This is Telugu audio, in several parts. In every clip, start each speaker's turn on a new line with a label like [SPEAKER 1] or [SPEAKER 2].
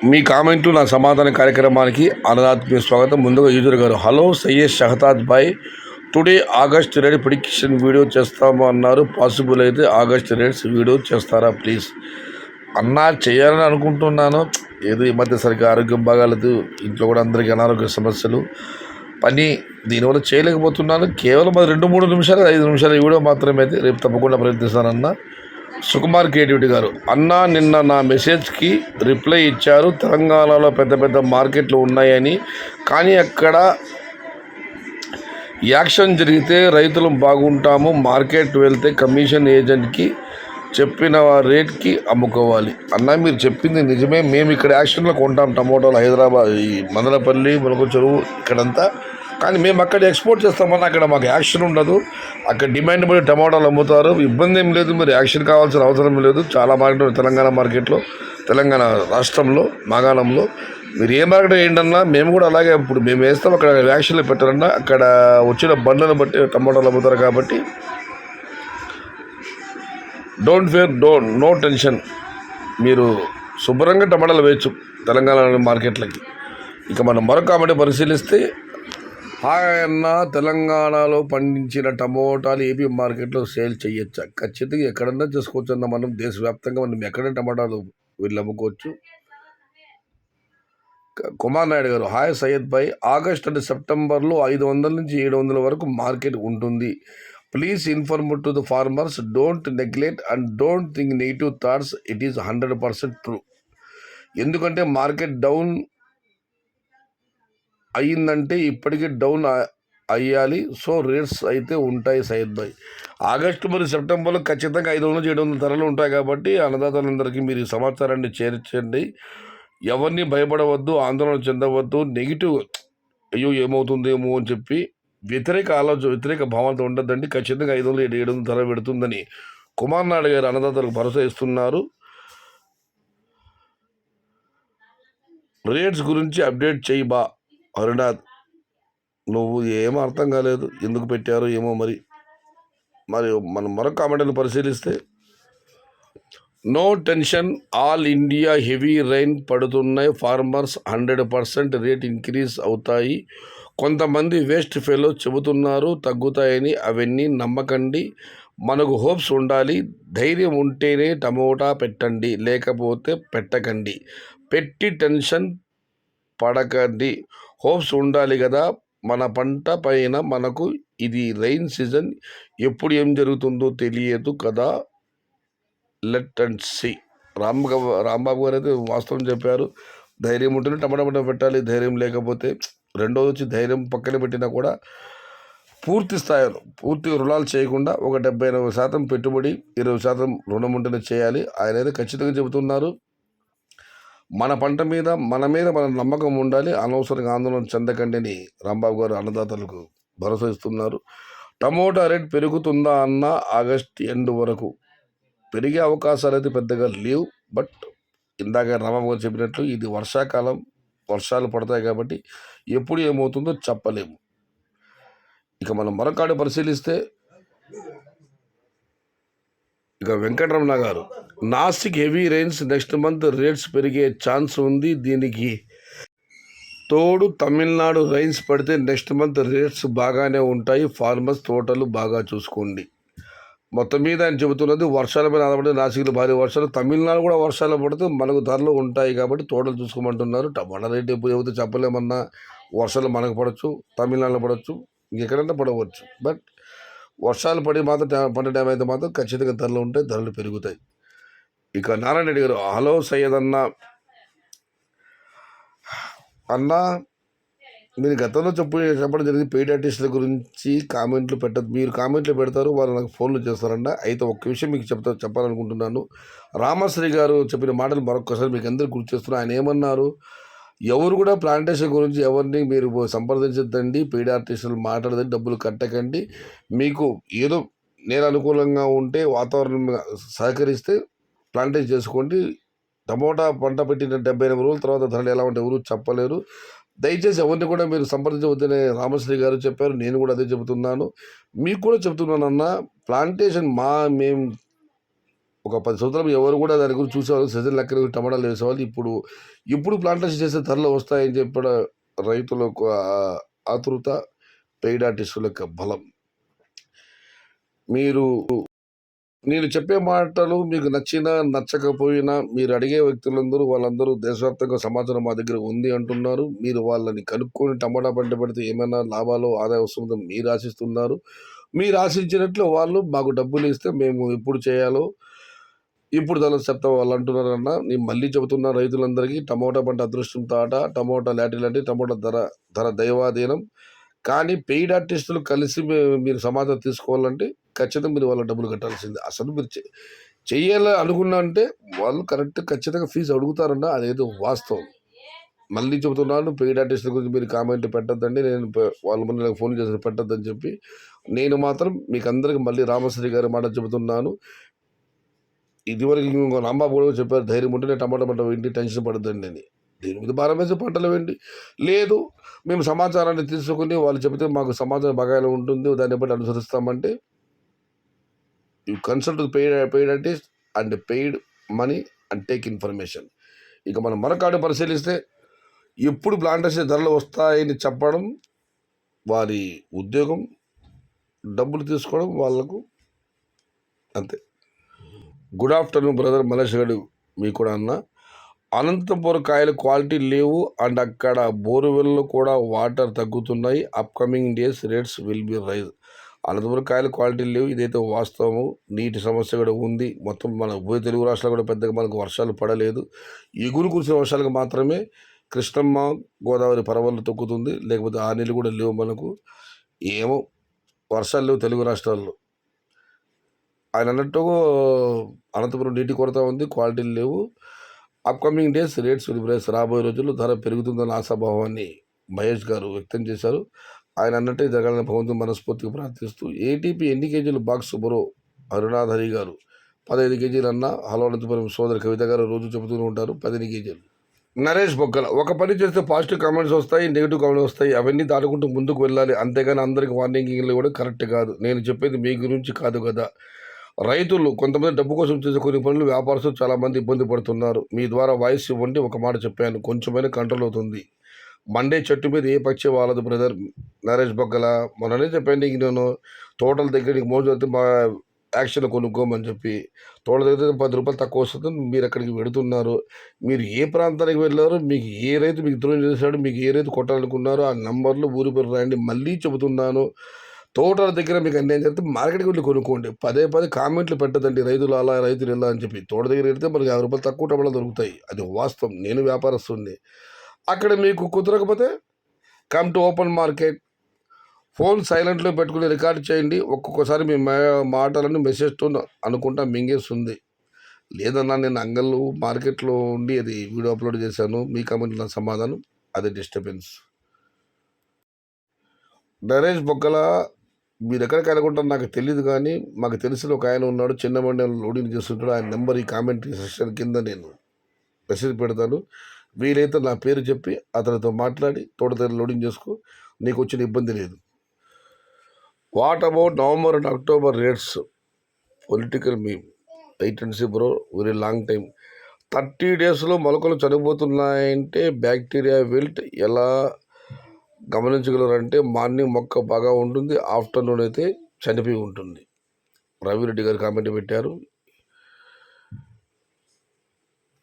[SPEAKER 1] మీ కామెంట్లు నా సమాధాన కార్యక్రమానికి అన్నదాత్మీయ స్వాగతం. ముందుగా యూజర్ గారు, hello Syed Shahtaj bhai, today August rate prediction video చేస్తాము అన్నారు. పాసిబుల్ అయితే ఆగస్ట్ రేట్స్ వీడియో చేస్తారా ప్లీజ్ అన్నా? చేయాలని అనుకుంటున్నాను. ఏదో ఈ మధ్య సరిగ్గా ఆరోగ్యం బాగాలేదు, ఇంట్లో కూడా అందరికీ అనారోగ్య సమస్యలు, పని, దీనివల్ల చేయలేకపోతున్నాను. కేవలం అది 2-3 నిమిషాలు 5 నిమిషాల వీడియో మాత్రమే. అయితే రేపు తప్పకుండా ప్రయత్నిస్తానన్నా. సుకుమార్ క్రియేటివిటీ గారు, అన్నా నిన్న నా మెసేజ్కి రిప్లై ఇచ్చారు. తెలంగాణలో పెద్ద పెద్ద మార్కెట్లు ఉన్నాయని, కానీ అక్కడ యాక్షన్ జరిగితే రైతులు బాగుంటాము. మార్కెట్ వెళ్తే కమిషన్ ఏజెంట్కి చెప్పిన రేట్కి అమ్ముకోవాలి. అన్నా మీరు చెప్పింది నిజమే. మేము ఇక్కడ యాక్షన్లో కొంటాం టమోటాలు, హైదరాబాద్, ఈ మదనపల్లి, మునగ చెరువు ఇక్కడంతా. కానీ మేము అక్కడ ఎక్స్పోర్ట్ చేస్తామని అక్కడ మాకు యాక్షన్ ఉండదు. అక్కడ డిమాండ్ పడి టమాటాలు అమ్ముతారు. ఇబ్బంది ఏం లేదు, మీరు యాక్షన్ కావాల్సిన అవసరం లేదు. చాలా మార్కెట్ తెలంగాణ మార్కెట్లో, తెలంగాణ రాష్ట్రంలో, మాగాణంలో మీరు ఏ మార్కెట్ ఏంటన్నా మేము కూడా అలాగే ఇప్పుడు మేము వేస్తాం. అక్కడ యాక్షన్లో పెట్టారన్నా అక్కడ వచ్చిన బండ్లను బట్టి టమాటాలు అమ్ముతారు. కాబట్టి డోంట్ ఫేర్, నో టెన్షన్. మీరు శుభ్రంగా టమాటాలు వేయచ్చు తెలంగాణ మార్కెట్లకి. ఇక మనం మరొక కామెంట్ పరిశీలిస్తే, హాయ్ అన్న, తెలంగాణలో పండించిన టమోటాలు ఏపీ మార్కెట్లో సేల్ చేయొచ్చా? ఖచ్చితంగా ఎక్కడన్నా చేసుకోవచ్చు అన్న. మనం దేశవ్యాప్తంగా మనం ఎక్కడైనా టమాటాలు వీళ్ళు అమ్ముకోవచ్చు. కుమార్ నాయుడు గారు, హాయ్ సయ్యద్ భాయ్, ఆగస్ట్ అంటే సెప్టెంబర్లో 500 నుంచి 700 వరకు మార్కెట్ ఉంటుంది. Please inform to the farmers, don't neglect and don't think negative thoughts. It is 100% true. ఎందుకంటే మార్కెట్ డౌన్ అయ్యిందంటే ఇప్పటికీ డౌన్ అయ్యాలి. సో రేట్స్ అయితే ఉంటాయి సయ్యద్ భాయ్. ఆగస్టు మరియు సెప్టెంబర్లో ఖచ్చితంగా 500-700 ధరలు ఉంటాయి. కాబట్టి అన్నదాతలందరికీ మీరు ఈ సమాచారాన్ని చేర్చండి. ఎవరిని భయపడవద్దు, ఆందోళన చెందవద్దు. నెగిటివ్ అయ్యో ఏమవుతుందేమో అని చెప్పి వ్యతిరేక ఆలోచన, వ్యతిరేక భావనతో ఉండద్దండి. ఖచ్చితంగా 500-700 ధర పెడుతుందని కుమార్ నాయుడు గారు అన్నదాతలకు భరోసా ఇస్తున్నారు. రేట్స్ గురించి అప్డేట్ చేయి బా హరినాథ్. నువ్వు ఏమో అర్థం కాలేదు, ఎందుకు పెట్టారో ఏమో. మరి మనం మరొక కామెంట్ని పరిశీలిస్తే, no tension, all India heavy rain పడుతున్నాయి. ఫార్మర్స్ 100% రేట్ ఇంక్రీజ్ అవుతాయి. కొంతమంది వేస్ట్ ఫెలో చెబుతున్నారు తగ్గుతాయని. అవన్నీ నమ్మకండి. మనకు హోప్స్ ఉండాలి. ధైర్యం ఉంటేనే టమోటా పెట్టండి, లేకపోతే పెట్టకండి. పెట్టి టెన్షన్ పడకండి. హోప్స్ ఉండాలి కదా మన పంట పైన. మనకు ఇది రైన్ సీజన్, ఎప్పుడు ఏం జరుగుతుందో తెలియదు కదా. Let and see. రాంబాబు గారు అయితే వాస్తవం చెప్పారు. ధైర్యం ఉంటేనే టమాటా పెట్టాలి. ధైర్యం లేకపోతే, రెండోది వచ్చి ధైర్యం పక్కన పెట్టినా కూడా పూర్తి స్థాయిలో పూర్తిగా రుణాలు చేయకుండా ఒక 70-80% పెట్టుబడి, 20% రుణం ఉంటేనే చేయాలి. ఆయన అయితే ఖచ్చితంగా చెబుతున్నారు. మన పంట మీద మన నమ్మకం ఉండాలి. అనవసరంగా ఆందోళన చెందకండి అని రాంబాబు గారు అన్నదాతలకు భరోసా ఇస్తున్నారు. టమోటా రేట్ పెరుగుతుందా అన్న ఆగస్ట్ ఎండ్ వరకు పెరిగే అవకాశాలు అయితే పెద్దగా లేవు. బట్ ఇందాక రాంబాబు గారు చెప్పినట్లు ఇది వర్షాకాలం, వర్షాలు పడతాయి కాబట్టి ఎప్పుడు ఏమవుతుందో చెప్పలేము. ఇక మనం మరొకటి పరిశీలిస్తే, ఇక Venkataramana garu, Nashik heavy rains next month rates పెరిగే ఛాన్స్ ఉంది. దీనికి తోడు తమిళనాడు రైన్స్ పడితే నెక్స్ట్ మంత్ రేట్స్ బాగానే ఉంటాయి. ఫార్మర్స్ తోటలు బాగా చూసుకోండి. మొత్తం మీద ఆయన చెబుతున్నది వర్షాల మీద ఆధారపడి నాసిక్లో భారీ వర్షాలు, తమిళనాడు కూడా వర్షాలు పడితే మనకు ధరలు ఉంటాయి. కాబట్టి తోటలు చూసుకోమంటున్నారు. టమాటా రేట్ ఎప్పుడు ఏమైతే చెప్పలేమన్నా. వర్షాలు మనకు పడవచ్చు, తమిళనాడులో పడవచ్చు, ఇంకెక్కడైనా పడవచ్చు. బట్ వర్షాలు పడి మాత్రం పంట టైం అయితే మాత్రం ఖచ్చితంగా ధరలు ఉంటాయి, ధరలు పెరుగుతాయి. ఇక నారాయణ రెడ్డి గారు, హలో సయ్యద్ అన్నా, మీరు గతంలో చెప్పడం జరిగింది పెయిడ్ ఆర్టిస్టుల గురించి కామెంట్లు పెట్టదు. మీరు కామెంట్లు పెడతారు, వాళ్ళు నాకు ఫోన్లు చేస్తారన్న. అయితే ఒక్క విషయం మీకు చెప్పాలనుకుంటున్నాను. రామశ్రీ గారు చెప్పిన మాటలు మరొకసారి మీకు అందరికీ గుర్తు చేస్తున్నారు. ఆయన ఏమన్నారు, ఎవరు కూడా ప్లాంటేషన్ గురించి ఎవరిని మీరు సంప్రదించద్దండి, పెయిడ్ ఆర్టిస్టులు మాట్లాడదండి, డబ్బులు కట్టకండి. మీకు ఏదో నేను అనుకూలంగా ఉంటే, వాతావరణం సహకరిస్తే ప్లాంటేషన్ చేసుకోండి. టమోటా పంట పెట్టిన 78 రోజుల తర్వాత ధరలు ఎలా ఉంటే ఎవరు చెప్పలేరు. దయచేసి ఎవరిని కూడా మీరు సంప్రదించవద్దని రామశ్రీ గారు చెప్పారు. నేను కూడా అదే చెబుతున్నాను, మీకు కూడా చెబుతున్నానన్న. ప్లాంటేషన్ మేము ఒక 10 సంవత్సరాలు ఎవరు కూడా దాని గురించి చూసేవాళ్ళు, సీజన్ లెక్కన టమాటాలు వేసేవాళ్ళు. ఇప్పుడు ప్లాంటేషన్ చేస్తే ధరలు వస్తాయని చెప్పిన రైతులకు ఆతృత, పెయిడ్ ఆర్టిస్టుల యొక్క బలం. నేను చెప్పే మాటలు మీకు నచ్చినా నచ్చకపోయినా మీరు అడిగే వ్యక్తులందరూ వాళ్ళందరూ దేశవ్యాప్తంగా సమాచారం మా దగ్గర ఉంది అంటున్నారు. మీరు వాళ్ళని కనుక్కొని టమాటా పంట పెడితే ఏమైనా లాభాలు ఆదాయం వస్తుందని మీరు ఆశిస్తున్నారు. మీరు ఆశించినట్లు వాళ్ళు మాకు డబ్బులు ఇస్తే మేము ఎప్పుడు చేయాలో ఇప్పుడు ధరలు చెప్తా వాళ్ళు అంటున్నారన్న. నేను మళ్ళీ చెబుతున్నా రైతులందరికీ, టమోటా పంట అదృష్టం తాట, టమోటా లాంటి టమోటా ధర దైవాధీనం. కానీ పెయిడ్ ఆర్టిస్టులు కలిసి మీరు సమాచారం తీసుకోవాలంటే ఖచ్చితంగా మీరు వాళ్ళ డబ్బులు కట్టాల్సిందే. అసలు మీరు చెయ్యాలి అనుకున్నా అంటే వాళ్ళు కరెక్ట్ ఖచ్చితంగా ఫీజు అడుగుతారన్న, అదేదో వాస్తవం. మళ్ళీ చెబుతున్నాను, పెయిడ్ ఆర్టిస్టుల గురించి మీరు కామెంట్ పెట్టద్దండి. నేను వాళ్ళ ముందు నాకు ఫోన్ చేసి పెట్టద్దని చెప్పి నేను మాత్రం మీకు అందరికీ మళ్ళీ రామశ్రీ గారి మాట చెబుతున్నాను. ఇదివరకు ఇంకో రాంబాబు కూడా చెప్పారు, ధైర్యం ఉంటే నేను టమాటా పంట వేయండి, టెన్షన్ పడద్దండి అని. దీని మీద భారం వేసి పంటలు వేయండి. లేదు మేము సమాచారాన్ని తీసుకుని వాళ్ళు చెబితే మాకు సమాచారం బగాయిలో ఉంటుంది, దాన్ని బట్టి అనుసరిస్తామంటే you consult paid artist and paid money and take information. ఇక మనం మరొకటి పరిశీలిస్తే ఎప్పుడు ప్లాంటేషన్ ధరలు వస్తాయని చెప్పడం వారి ఉద్యోగం, డబ్బులు తీసుకోవడం వాళ్ళకు అంతే. గుడ్ ఆఫ్టర్నూన్ బ్రదర్ మలేష్ గారు, మీకు కూడా అన్న. అనంతపురం కాయలు క్వాలిటీ లేవు అండ్ అక్కడ బోర్వెల్లో కూడా వాటర్ తగ్గుతున్నాయి. Upcoming days rates will be rise. Anantapuram కాయలు క్వాలిటీ లేవు, ఇదైతే వాస్తవము. నీటి సమస్య కూడా ఉంది. మొత్తం మన ఉభయ తెలుగు రాష్ట్రాలు కూడా పెద్దగా మనకు వర్షాలు పడలేదు. ఎగురు కురిసిన వర్షాలకు మాత్రమే కృష్ణమ్మ గోదావరి పరవళ్ళు తొక్కుతుంది, లేకపోతే ఆ నీళ్ళు కూడా లేవు మనకు. ఏమో వర్షాలు లేవు తెలుగు రాష్ట్రాల్లో. ఆయన అన్నట్టు అనంతపురం నీటి కొరత ఉంది, క్వాలిటీలు లేవు. Upcoming days rates will rise. రాబోయే రోజుల్లో ధర పెరుగుతుందన్న ఆశాభావాన్ని మహేష్ గారు వ్యక్తం చేశారు. ఆయన అన్నట్టే జరగాలని భగవంతుని మనస్ఫూర్తిగా ప్రార్థిస్తూ, ఏటీపీ ఎన్ని కేజీలు బాక్స్ బ్రో అరుణాధ్ హరి గారు 15 కేజీలు అన్న. హలో అనంతపురం సోదరి కవిత గారు రోజు చెబుతూనే ఉంటారు 15 కేజీలు. నరేష్ బొగ్గల, ఒక పని చేస్తే పాజిటివ్ కామెంట్స్ వస్తాయి, నెగిటివ్ కామెంట్స్ వస్తాయి, అవన్నీ దాటుకుంటూ ముందుకు వెళ్ళాలి, అంతేగాని అందరికి వార్నింగ్ కూడా కరెక్ట్ కాదు. నేను చెప్పేది మీ గురించి కాదు కదా. రైతులు కొంతమంది డబ్బు కోసం చేసే కొన్ని పనులు వ్యాపారస్తులు చాలామంది ఇబ్బంది పడుతున్నారు. మీ ద్వారా వాయిస్ ఇవ్వండి, ఒక మాట చెప్పాను, కొంచెమైనా కంట్రోల్ అవుతుంది. మండే చెట్టు మీద ఏ పక్షి వాళ్ళదు బ్రదర్. నరేష్ బొగ్గల, మొన్ననే చెప్పాను నీకు, నేను తోటల దగ్గర నీకు మోజు అయితే మా యాక్షన్ కొనుక్కోమని చెప్పి. తోట దగ్గర 10 రూపాయలు తక్కువ వస్తుంది, మీరు అక్కడికి వెళుతున్నారు. మీరు ఏ ప్రాంతానికి వెళ్ళారో, మీకు ఏ రైతు మీకు ద్రోహం చేశాడు, మీకు ఏ రైతు కొట్టాలనుకున్నారో ఆ నంబర్లు ఊరి పేరు రాయండి. మళ్ళీ చెబుతున్నాను, తోటల దగ్గర మీకు అన్యాయం చేస్తే మార్కెట్కి వెళ్ళి కొనుక్కోండి. పదే కామెంట్లు పెట్టదండి, రైతులు అలా రైతులు ఇలా అని చెప్పి. తోట దగ్గర వెళ్తే మనకి 50 రూపాయలు తక్కువ టమాటాలు దొరుకుతాయి, అది వాస్తవం. నేను వ్యాపారస్తుంది. అక్కడ మీకు కుదరకపోతే come to open market. Phone సైలెంట్లో పెట్టుకుని రికార్డ్ చేయండి. ఒక్కొక్కసారి మీ మాటలను మెసేజ్తో అనుకుంటా మింగేస్తుంది. లేదన్నా నేను అంగళ్ళు మార్కెట్లో ఉండి అది వీడియో అప్లోడ్ చేశాను, మీ కామెంట్లో నా సమాధానం అదే డిస్టర్బెన్స్. నరేష్ బొగ్గల, మీరు ఎక్కడ కనుకుంటారో నాకు తెలియదు, కానీ మాకు తెలిసిన ఒక ఆయన ఉన్నాడు, చిన్న బండి లోడింగ్ చేస్తుంటాడు. ఆయన నెంబర్ ఈ కామెంట్ సెక్షన్ కింద నేను మెసేజ్ పెడతాను. వీలైతే నా పేరు చెప్పి అతనితో మాట్లాడి తోట దగ్గర లోడింగ్ చేసుకో, నీకు వచ్చిన ఇబ్బంది లేదు. What about November and October rates? Political మీ wait and see bro, very long time. 30 డేస్లో మొలకలు చనిపోతున్నాయంటే బ్యాక్టీరియా విల్ట్ ఎలా గమనించగలరంటే మార్నింగ్ మొక్క బాగా ఉంటుంది, ఆఫ్టర్నూన్ అయితే చనిపోయి ఉంటుంది. రవిరెడ్డి గారు కామెంట్ పెట్టారు.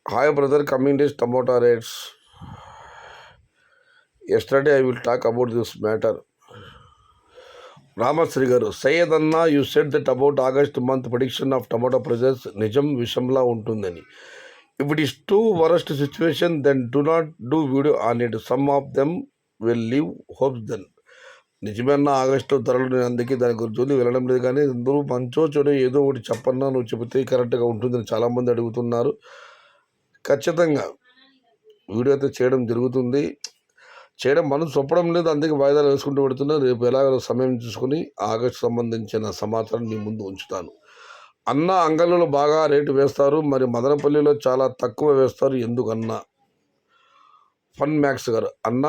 [SPEAKER 1] Hi brother, coming days tomato rates. Yesterday I will talk about this matter. Ramasri గారు, Syed anna, you said that about August month prediction of tomato prices నిజం విషంలా ఉంటుందని. If it is too worst situation then do not do video on it. Some of them will leave hopes then. నిజమన్నా ఆగస్టులో ధరలు, నేను అందుకే దాని గురించి వెళ్ళడం లేదు. కానీ అందరూ మంచో చెడు ఏదో ఒకటి చెప్పన్నా నువ్వు చెబితే కరెక్ట్గా ఉంటుందని చాలామంది అడుగుతున్నారు. ఖచ్చితంగా వీడియో అయితే చేయడం జరుగుతుంది. చేయడం మనసు చొప్పడం లేదు, అందుకే వాయిదాలు వేసుకుంటూ పెడుతున్నా. రేపు ఎలాగో సమయం చూసుకుని ఆగస్టు సంబంధించిన సమాచారం మీ ముందు ఉంచుతాను. అన్న, అంగళ్ళలో బాగా రేటు వేస్తారు, మరి మదనపల్లిలో చాలా తక్కువ వేస్తారు ఎందుకన్నా? ఫన్ మ్యాక్స్ గారు, అన్న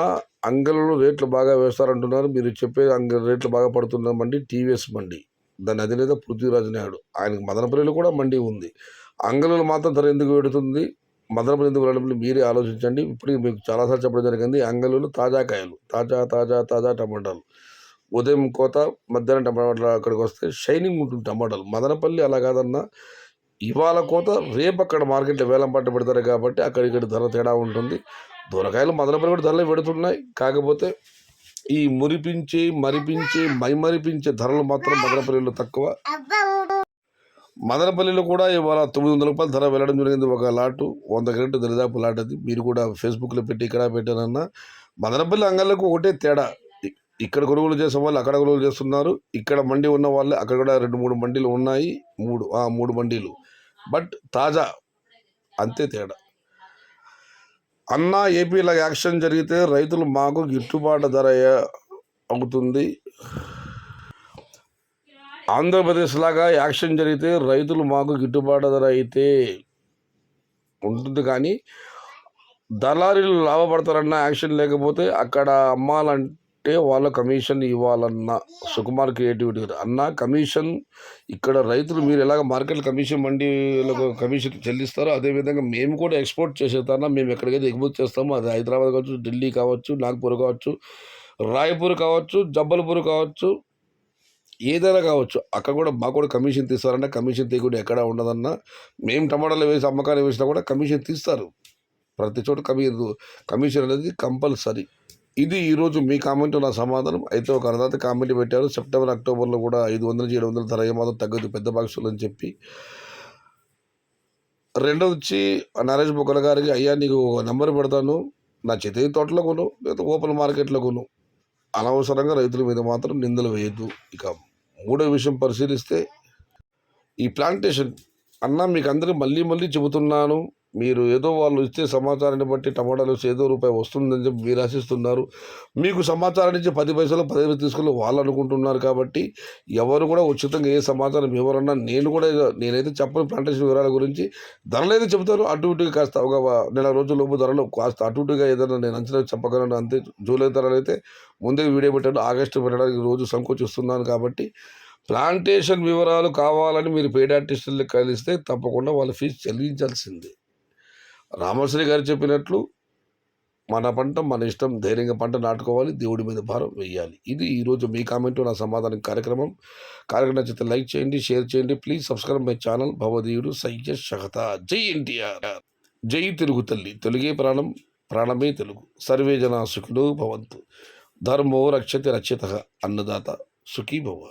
[SPEAKER 1] అంగళ్ళలో రేట్లు బాగా వేస్తారంటున్నారు, మీరు చెప్పే రేట్లు బాగా పడుతున్నామండి. టీవీఎస్ మండి దాని అధినేత పృథ్వీరాజ్ నాయుడు. ఆయనకి మదనపల్లిలో కూడా మండి ఉంది. అంగళ్ళలో మాత్రం ధర ఎందుకు పెడుతుంది, మదనపల్లి ఎందుకు వెళ్ళడం మీరే ఆలోచించండి. ఇప్పుడు మీకు చాలాసార్లు చెప్పడం జరిగింది. అంగళ్ళలో తాజా కాయలు, తాజా తాజా తాజా టమాటాలు, ఉదయం కోత, మధ్యాహ్నం టమాటాలు అక్కడికి వస్తే షైనింగ్ ఉంటుంది టమాటాలు. మదనపల్లి అలా కాదన్నా, ఇవాళ కోత రేపు అక్కడ మార్కెట్లో వేలం పాట పెడతారు కాబట్టి అక్కడిక్కడ ధర తేడా ఉంటుంది. దూరకాయలు మదనపల్లి కూడా ధరలు పెడుతున్నాయి. కాకపోతే ఈ మురిపించి మరిపించి మైమరిపించే ధరలు మాత్రం మదనపల్లిలో తక్కువ. మదనపల్లిలో కూడా ఇవాళ 900 రూపాయలు ధర వెళ్ళడం జరిగింది. ఒక లాటు 100 క్యారెట్ దరిదాపు లాట్. అది మీరు కూడా ఫేస్బుక్లో పెట్టి ఇక్కడ పెట్టానన్నా. మదనపల్లి అంగళ్ళకు ఒకటే తేడా, ఇక్కడ కొనుగోలు చేసే వాళ్ళు అక్కడ కొనుగోలు చేస్తున్నారు. ఇక్కడ మండి ఉన్న వాళ్ళు అక్కడ కూడా 2-3 మండీలు ఉన్నాయి. 3 మండీలు, బట్ తాజా అంతే తేడా. అన్నా ఏపీలో యాక్షన్ జరిగితే రైతులు మాకు గిట్టుబాటు ధర అవుతుంది. ఆంధ్రప్రదేశ్ లాగా యాక్షన్ జరిగితే రైతులు మాకు గిట్టుబాటు ధర అయితే ఉంటుంది, కానీ దళారీలు లాభపడతారన్న యాక్షన్ లేకపోతే అక్కడ అమ్మాలంటే వాళ్ళ కమిషన్ ఇవ్వాలన్న సుకుమార్ క్రియేటివిటీ అన్న. కమిషన్ ఇక్కడ రైతులు మీరు ఎలాగ మార్కెట్ కమిషన్ మండీలకు కమిషన్ చెల్లిస్తారో అదేవిధంగా మేము కూడా ఎక్స్పోర్ట్ చేసేస్తానా. మేము ఎక్కడికైతే ఎగుమతి చేస్తామో అది హైదరాబాద్ కావచ్చు, ఢిల్లీ కావచ్చు, నాగ్పూర్ కావచ్చు, రాయ్పూర్ కావచ్చు, జబ్బల్పూర్ కావచ్చు, ఏదైనా కావచ్చు, అక్కడ కూడా మాకు కూడా కమిషన్ తీస్తారంటే కమిషన్ తీయకుండా ఎక్కడ ఉండదన్నా. మేము టమాటాలు వేసి అమ్మకాలు వేసినా కూడా కమిషన్ తీస్తారు. ప్రతి చోట కమిషన్ అనేది కంపల్సరీ. ఇది ఈరోజు మీ కామెంట్ నా సమాధానం. అయితే ఒక అన్నదాత కామెంట్ పెట్టారు, సెప్టెంబర్ అక్టోబర్లో కూడా 500-700 ధర ఏమాత్రం తగ్గదు పెద్ద బాక్సులు అని చెప్పి. రెండోది వచ్చి నరేష్ బొక్కల గారికి, అయ్యా నీకు నెంబర్ పెడతాను, నా చేతి తోటలో కొను లేదా ఓపెన్ మార్కెట్లో కొను, అనవసరంగా రైతుల మీద మాత్రం నిందలు వేయద్దు. ఇక మూడో విషయం పరిశీలిస్తే ఈ ప్లాంటేషన్ అన్న మీకు అందరికీ మళ్ళీ చెబుతున్నాను. మీరు ఏదో వాళ్ళు ఇచ్చే సమాచారాన్ని బట్టి టమాటాలు ఏదో రూపాయి వస్తుందని చెప్పి మీరు ఆశిస్తున్నారు. మీకు సమాచారం ఇచ్చి 10 పైసలు 15 తీసుకుని వాళ్ళు అనుకుంటున్నారు. కాబట్టి ఎవరు కూడా ఉచితంగా ఏ సమాచారం ఎవరన్నా నేనైతే చెప్పను. ప్లాంటేషన్ వివరాల గురించి ధరలు అయితే చెబుతారు. అటు ఇటుగా కాస్త ఒక నెల రోజుల్లోపు ధరలు కాస్త అటు ఇటుగా ఏదైనా నేను అంచనా చెప్పగలను అంతే. జూలై ధరలు అయితే ముందే వీడియో పెట్టాను, ఆగస్టు పెట్టడానికి రోజు సంకోచిస్తున్నాను. కాబట్టి ప్లాంటేషన్ వివరాలు కావాలని మీరు పెయిడ్ ఆర్టిస్టులు కలిస్తే తప్పకుండా వాళ్ళ ఫీజు చెల్లించాల్సిందే. రామశ్రీ గారు చెప్పినట్లు మన పంట మన ఇష్టం, ధైర్యంగా పంట నాటుకోవాలి, దేవుడి మీద భారం వేయాలి. ఇది ఈరోజు మీ కామెంట్ నా సమాధానం కార్యక్రమం. నచ్చితే లైక్ చేయండి, షేర్ చేయండి. Please subscribe my channel. భవదీయుడు సయ్యద్ షహత. జై ఎన్టీఆర్, జై తెలుగు తల్లి, తెలుగే ప్రాణం, ప్రాణమే తెలుగు. సర్వే జనా సుఖినో భవంతు. ధర్మో రక్షతి రక్షితః. అన్నదాత సుఖీ భవ.